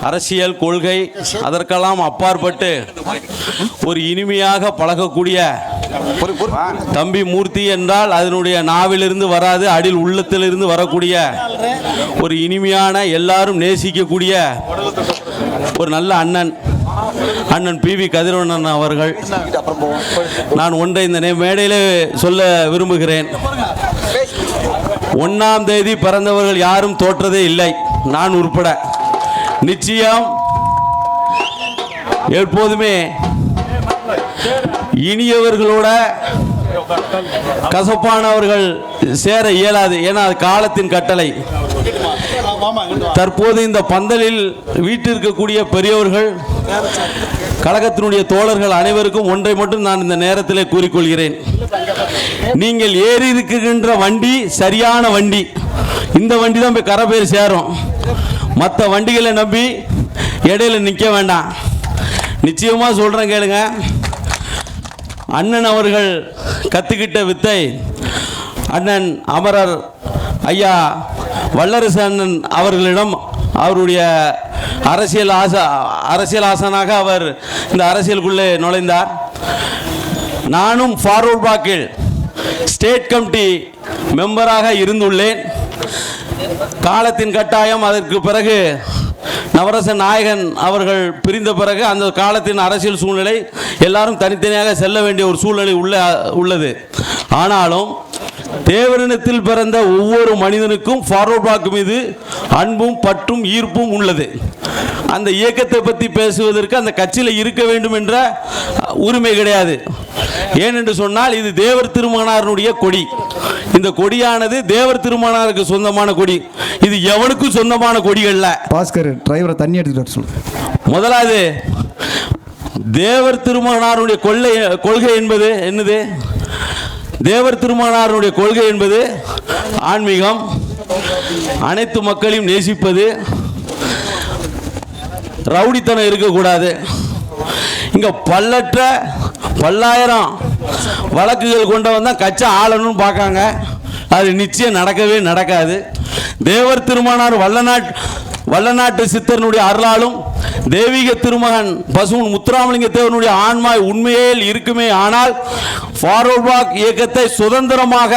அரசியல் கொள்கை அதற்கெல்லாம் அப்பாற்பட்டு ஒரு இனிமையாக பழகக்கூடிய தம்பி மூர்த்தி என்றால் அதனுடைய நாவிலிருந்து வராது, அடில் உள்ளத்திலிருந்து வரக்கூடிய ஒரு இனிமையான எல்லாரும் நேசிக்கக்கூடிய ஒரு நல்ல அண்ணன் பி.வி. கதிரவண்ணன் அவர்கள். நான் ஒன்றை இந்த மேடையில் சொல்ல விரும்புகிறேன். 1ஆம் தேதி பிறந்தவர்கள் யாரும் தோற்றதே இல்லை, நான் உட்பட. நிச்சயம் எப்போதுமே இனியவர்களோட கசப்பானவர்கள் சேர இயலாது. ஏன்னா அது காலத்தின் கட்டளை. தற்போது இந்த பந்தலில் வீட்டிற்கக்கூடிய பெரியவர்கள், கழகத்தினுடைய தோழர்கள் அனைவருக்கும் ஒன்றை மட்டும் நான் இந்த நேரத்தில் கூறிக்கொள்கிறேன். நீங்கள் ஏறி இருக்கின்ற வண்டி சரியான வண்டி. இந்த வண்டி தான் போய் கரை பேர் சேரும். மற்ற வண்டிகளை நம்பி இடையில நிற்க வேண்டாம். நிச்சயமாக சொல்கிறேன் கேளுங்க. அண்ணன் அவர்கள் கற்றுக்கிட்ட வித்தை அண்ணன் அமரர் ஐயா வல்லரசு அண்ணன் அவர்களிடம் அவருடைய அரசியல் ஆசனாக அவர் இந்த அரசியலுக்குள்ளே நுழைந்தார். நானும் ஃபார்வர்ட் பிளாக்கில் ஸ்டேட் கமிட்டி மெம்பராக இருந்துள்ளேன். காலத்தின் கட்டாயம், அதற்கு பிறகு நவரச நாயகன் அவர்கள் பிரிந்த பிறகு அந்த காலத்தின் அரசியல் சூழ்நிலை எல்லாரும் தனித்தனியாக செல்ல வேண்டிய ஒரு சூழ்நிலை உள்ளது. ஆனாலும் தேவரினத்தில் பிறந்த ஒவ்வொரு மனிதனுக்கும் ஃபார்வர்ட் பிளாக் மீது அன்பும் பற்றும் ஈர்ப்பும் உள்ளது. அந்த இயக்கத்தை பற்றி பேசுவதற்கு அந்த கட்சியில் இருக்க வேண்டும் என்ற உரிமை கிடையாது. ஏனென்று சொன்னால் இது தேவர் திருமகனாருடைய கொடி. இந்த கொடியானது தேவர் திருமகனாருக்கு சொந்தமான கொடி. இது எவனுக்கும் சொந்தமான கொடி அல்ல. பாஸ்கர் டிரைவரை தண்ணி எடுத்துட்டு சொல்லு. முதலாவது தேவர் திருமகனாருடைய கொள்கை என்பது என்னது? தேவர் திருமகனாருடைய கொள்கை என்பது ஆன்மீகம், அனைத்து மக்களையும் நேசிப்பது, ரவுடித்தனம் இருக்கக்கூடாது. இங்க பல்லாயிரம் வழக்குகள் கொண்டவன் தான் கட்சி ஆளணும்னு பார்க்காங்க. அது நிச்சயம் நடக்கவே நடக்காது. தேவர் திருமகனார் வல்லநாட்டு சித்தனுடைய அருளாலும் தெய்வீக திருமகன் பசுமன் முத்துராமலிங்க தேவனுடைய ஆன்மா உண்மையில் இருக்குமே ஆனால் ஃபார்வர்ட் பிளாக் இயக்கத்தை சுதந்திரமாக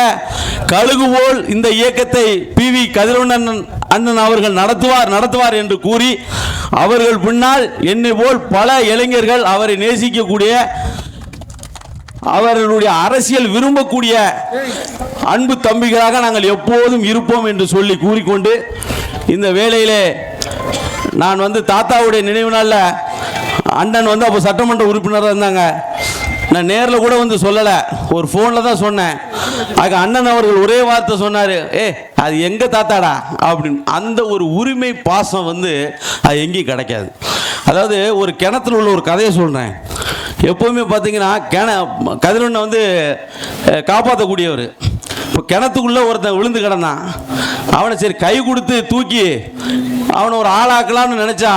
கழுகுபோல் இந்த இயக்கத்தை பி.வி. கதிரவண்ணன் அண்ணன் அவர்கள் நடத்துவார் என்று கூறி அவர்கள் பின்னால் என்னை போல் பல இளைஞர்கள் அவரை நேசிக்கக்கூடிய, அவர்களுடைய அரசியல் விரும்பக்கூடிய அன்பு தம்பிகளாக நாங்கள் எப்போதும் இருப்போம் என்று சொல்லி கூறிக்கொண்டு இந்த வேளையிலே நான் தாத்தாவுடைய நினைவு நாளில் அண்ணன் அப்போ சட்டமன்ற உறுப்பினராக இருந்தாங்க. நான் நேரில் கூட சொல்லலை, ஒரு ஃபோனில் தான் சொன்னேன். அதுக்கு அண்ணன் அவர்கள் ஒரே வார்த்தை சொன்னார், அது எங்கள் தாத்தாடா அப்படின்னு. அந்த ஒரு உரிமை பாசம் அது எங்கேயும் கிடைக்காது. அதாவது ஒரு கிணத்துல உள்ள ஒரு கதையை சொல்கிறேன். எப்போவுமே பார்த்தீங்கன்னா கதிரவண்ணன் காப்பாற்றக்கூடியவர். இப்போ கிணத்துக்குள்ளே ஒருத்தன் விழுந்து கிடந்தான். அவனை சரி கை கொடுத்து தூக்கி அவனை ஒரு ஆளாக்கலாம்னு நினச்சா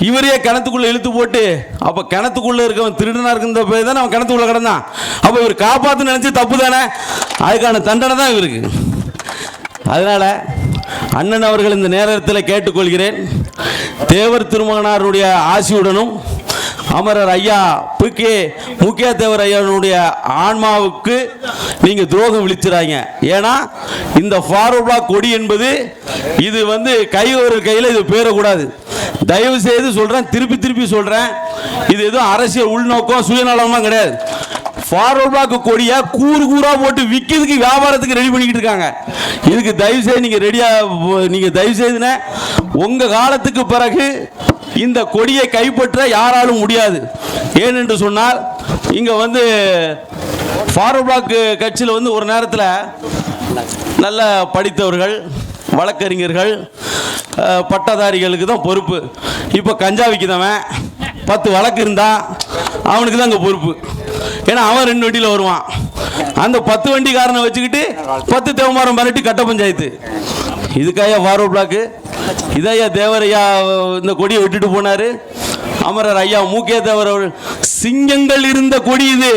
இவரையே கிணத்துக்குள்ளே இழுத்து போட்டு, அப்போ கிணத்துக்குள்ளே இருக்கவன் திருடனாக இருக்கின்ற போய் தானே அவன் கிணத்துக்குள்ளே கிடந்தான். அப்போ இவர் காப்பாற்று நினச்சி தப்பு தானே, அதுக்கான தண்டனை தான் இவருக்கு. அதனால் அண்ணன் அவர்கள் இந்த நேரத்தில் கேட்டுக்கொள்கிறேன், தேவர் திருமகனாருடைய ஆசியுடனும் அமரர் ஐயா பி.கே. முக்கிய தேவர் ஐயாவுடைய ஆன்மாவுக்கு நீங்கள் துரோகம் விழிச்சிடாங்க. ஏன்னா இந்த ஃபார்வர்ட் பிளாக் கொடி என்பது இது கைவர் கையில் இது பேரக்கூடாது. தயவு செய்து சொல்கிறேன், திருப்பி சொல்கிறேன், இது எதுவும் அரசியல் உள்நோக்கம் சுயநலமாக கிடையாது. ஃபார்வர்ட் பிளாக் கொடியை கூறா போட்டு விற்கிறதுக்கு வியாபாரத்துக்கு ரெடி பண்ணிக்கிட்டு இருக்காங்க. இதுக்கு தயவு செய்து நீங்கள் தயவு செய்துன உங்கள் காலத்துக்கு பிறகு இந்த கொடியை கைப்பற்ற யாராலும் முடியாது. ஏனென்று சொன்னால் இங்கே ஃபார்வர்ட் பிளாக் கட்சியில் ஒரு நேரத்தில் நல்ல படித்தவர்கள், வழக்கறிஞர்கள், பட்டதாரிகளுக்கு தான் பொறுப்பு. இப்போ கஞ்சா விற்கிறவன் 10 வழக்கு இருந்தால் அவனுக்கு தான் அங்கே பொறுப்பு. ஏன்னா அவன் 2 வண்டியில் வருவான். அந்த 10 வண்டிக்காரனை வச்சுக்கிட்டு 10 தேவமாரம் மிரட்டி கட்ட பஞ்சாயத்து. இதுக்காக ஃபார்வர்ட் பிளாக்கு இதையா தேவர் ஐயா இந்த கொடியை விட்டுட்டு போனாரு. அமரர் ஐயா முக்கிய தேவர் அவர்கள் சிங்கங்கள் இருந்த கொடி இது.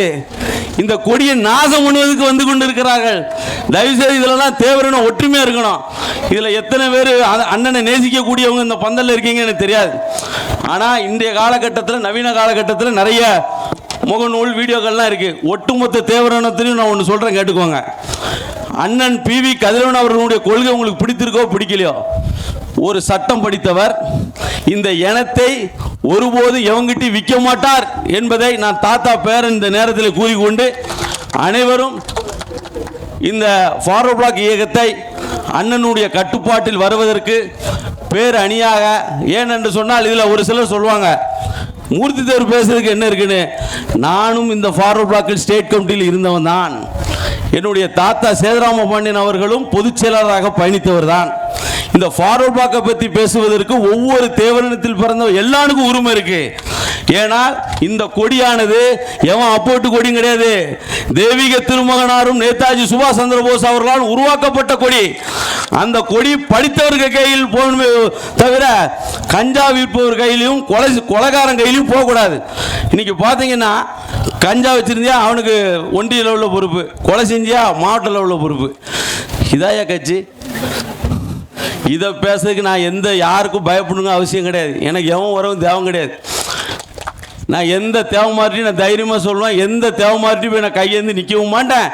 இந்த கொடியை நாசம் பண்ணுவதற்கு வந்து கொண்டிருக்கிறார்கள். தயவுசெய்து இதெல்லாம் தேவரன ஒற்றுமையாக இருக்கணும். இதில் எத்தனை பேர் அண்ணனை நேசிக்கக்கூடியவங்க இந்த பந்தலில் இருக்கீங்க எனக்கு தெரியாது. ஆனால் இன்றைய காலகட்டத்தில், நவீன காலகட்டத்தில் நிறைய முகநூல் வீடியோக்கள்லாம் இருக்குது. ஒட்டுமொத்த தேவரணத்திலையும் நான் ஒன்று சொல்கிறேன், கேட்டுக்கோங்க. அண்ணன் PV கதிரவன் அவர்களுடைய கொள்கை உங்களுக்கு பிடித்திருக்கோ பிடிக்கலையோ, ஒரு சட்டம் படித்தவர், இந்த இனத்தை ஒருபோது எவங்கிட்ட விற்க மாட்டார் என்பதை நான் தாத்தா பேரன் இந்த நேரத்தில் கூறிக்கொண்டு, அனைவரும் இந்த ஃபார்வர்ட் பிளாக் இயக்கத்தை அண்ணனுடைய கட்டுப்பாட்டில் வருவதற்கு பேர் அணியாக, ஏனென்று சொன்னால் இதில் ஒரு சிலர் சொல்லுவாங்க மூர்த்தி தேவர் பேசுறதுக்கு என்ன இருக்குன்னு. நானும் இந்த ஃபார்வர்ட் பிளாக்கில் ஸ்டேட் கமிட்டியில் இருந்தவன் தான். என்னுடைய தாத்தா சேதுராம பாண்டியன் அவர்களும் பொதுச் செயலாளராக பயணித்தவர் தான். இந்த ஃபார்வர்ட் பிளாக்கை பற்றி பேசுவதற்கு ஒவ்வொரு தேவரினத்தில் பிறந்த எல்லாருக்கும் உரிமை இருக்கு. ஏனால் இந்த கொடியானது எவன் அப்போட்டு கொடியும் கிடையாது. தெய்வீக திருமகனாரும் நேதாஜி சுபாஷ் சந்திர போஸ் அவர்களால் உருவாக்கப்பட்ட கொடி. அந்த கொடி படித்தவர்கள் கையில் போகணுமே தவிர கஞ்சா விற்பவர் கையிலையும் கொலைகாரன் கையிலையும் போகக்கூடாது. இன்னைக்கு பார்த்தீங்கன்னா கஞ்சா வச்சிருந்தியா அவனுக்கு ஒன்றிய லெவலில் பொறுப்பு, கொலை செஞ்சியா மாவட்ட லெவலில் பொறுப்பு. இதாயா கட்சி? இதை பேசுறதுக்கு நான் யாருக்கும் பயப்படணுங்க அவசியம் கிடையாது. எனக்கு எவன் வரவும் தேவம் கிடையாது. நான் எந்த தேவை மாற்றியும் நான் தைரியமாக சொல்லுவேன். எந்த தேவை மாற்றி போய் நான் கையேந்து நிற்கவும் மாட்டேன்.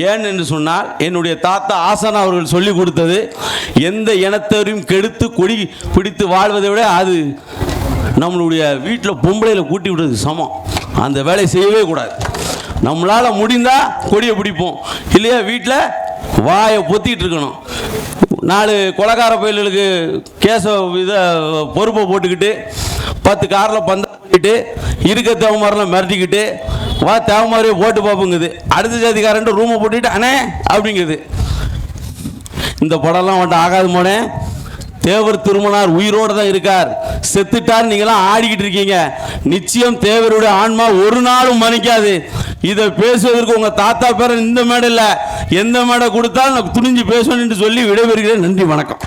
ஏன்னு என்று சொன்னால் என்னுடைய தாத்தா ஆசான் அவர்கள் சொல்லி கொடுத்தது, எந்த இனத்தையும் கெடுத்து கொடி பிடித்து வாழ்வதை விட அது நம்மளுடைய வீட்டில் பொம்பளையில் கூட்டி விடுறது சமம். அந்த வேலையை செய்யவே கூடாது. நம்மளால் முடிந்தால் கொடியை பிடிப்போம், இல்லையா வீட்டில் வாயை பொத்திட்டு இருக்கணும். 4 கொலைகார பயல்களுக்கு கேஸை இதை பொறுப்பை போட்டுக்கிட்டு 10 காரில் பந்தாடிக்கிட்டு இருக்க தேவமாரெலாம் மிரட்டிக்கிட்டு வா தேவமாரியே போட்டு பார்ப்புங்குது. அடுத்த ஜாதிக்காரன்ட்டு ரூமை போட்டுக்கிட்டு அண்ணே அப்படிங்குது. இந்த படம்லாம் வந்துட்டு ஆகாது மோனே. தேவர் திருமணார் உயிரோடு தான் இருக்கார். செத்துட்டார் நீங்களாம் ஆடிக்கிட்டு இருக்கீங்க. நிச்சயம் தேவருடைய ஆன்மா ஒரு நாளும் மன்னிக்காது. இதை பேசுவதற்கு உங்க தாத்தா பேர இந்த மேடை இல்லை, எந்த மேடை கொடுத்தாலும் நான் துணிஞ்சு பேசணும்னு சொல்லி விடைபெறுகிறேன். நன்றி, வணக்கம்.